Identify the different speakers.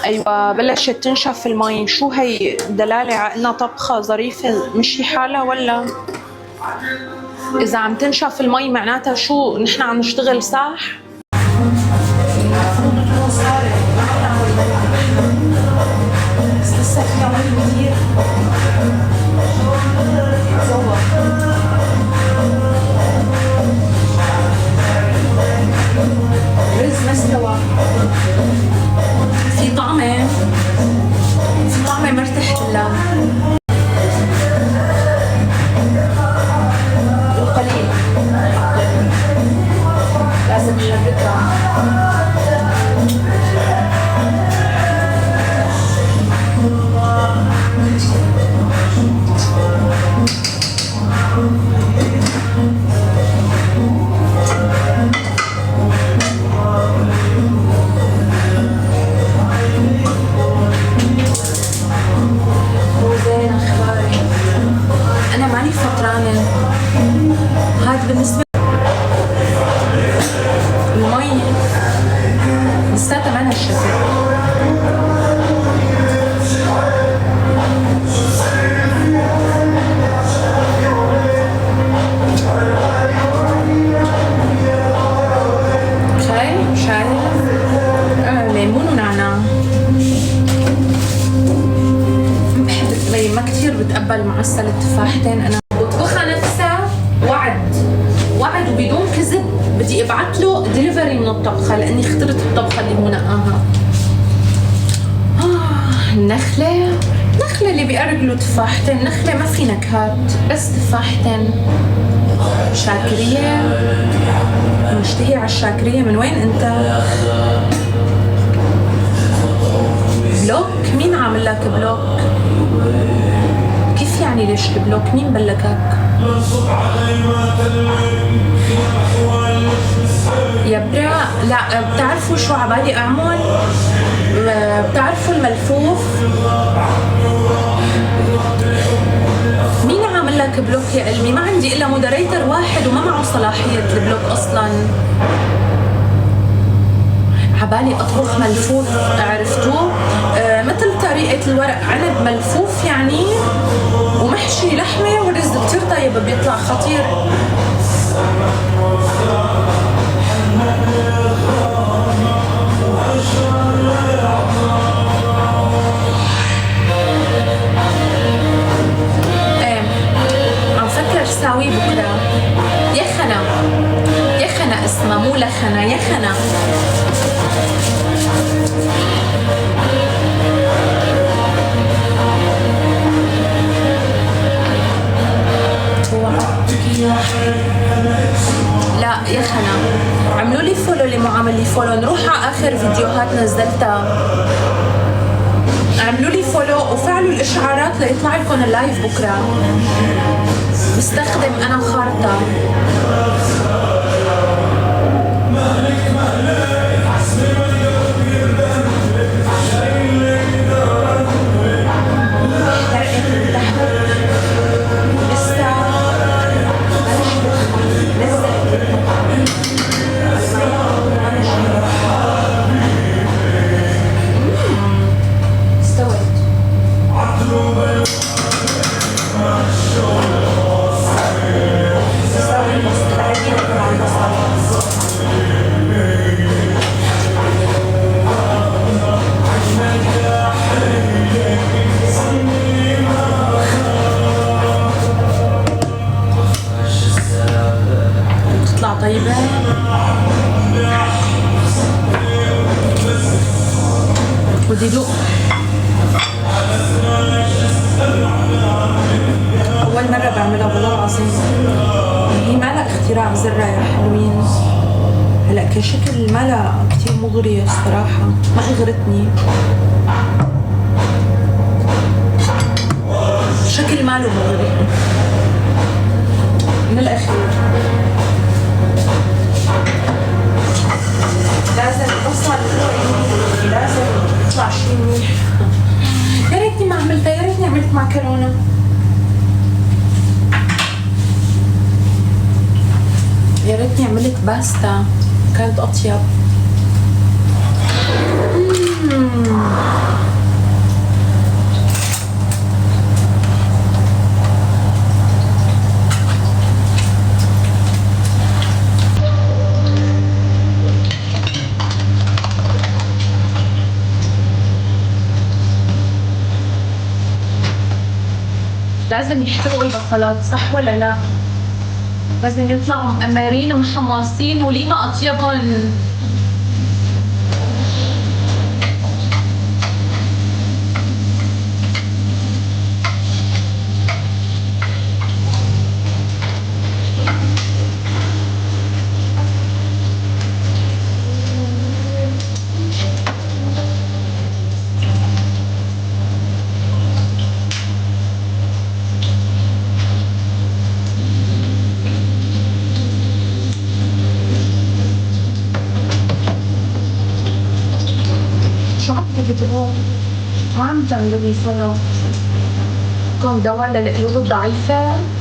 Speaker 1: ايوه بلشت تنشف المي، شو هي دلالة على انها طبخة ظريفة مشي حالها؟ ولا اذا عم تنشف المي معناتها شو، نحن عم نشتغل صح؟ لسه فيها مي كثير. رز ما استوى، في طعمة ما ارتحت لها القليل، لازم نحركها. هاد بالنسبة المي لساتها ما نشفت. شايف ليمون ونعناع. ما كتير بتقبل معسل التفاحتين انا. بطبخها نفسها وعد وبدون كذب، بدي ابعث له دليفري من الطبخه لاني اخترت الطبخه اللي هو نقاها. النخله اللي بيأرجلوا تفاحتين، نخله ما في نكهات بس تفاحتين. شاكريه، مشتهي على الشاكريه. من وين انت؟ بلوك؟ مين عامل لك بلوك؟ كيف يعني ليش بلوك؟ مين بلكك؟ يا برا لا. بتعرفوا شو عبالي اعمل؟ بتعرفوا الملفوف؟ مين عامل لك بلوك يا قلبي؟ ما عندي الا مودريتر واحد وما معه صلاحية البلوك اصلا. عبالي اطبخ ملفوف، عرفتوه؟ مثل طريقة الورق عنب ملفوف يعني، ومحشي لحمة ورز كتير طيب، بيطلع خطير. ايه عم فكر ساوي بكره. يخنا اسمها مو لخنا، يخنا. لا يخنا. عملوا لي فولو اللي مو عامل لي فولو، نروح على اخر فيديوهات نزلتها. اعملوا لي فولو وفعلوا الاشعارات ليطلع لكم اللايف بكره. بستخدم انا خارطه. طيبة. بدي دوق. أول مرة بعملها والله العظيم. هي ما لها اختراع زرة يا حلوين. هلا كشكل ما لها كتير مغرية الصراحة، ما اغرتني. شكل ماله مغري من الأخير. لازم اوصل لازم يطلع شيء منيح. يا ريتني ما عملتها، يا ريتني عملت معكرونه. يا ريتني عملت باستا كانت أطيب. لازم يحتوي البصلات صح ولا لا؟ لازم يطلعوا مقمرين ومحمصين ولينا أطيبهم. شو عم تبغوا؟ ما عم تعملوا لي صلاة. كم دواء للقلوب الضعيفة؟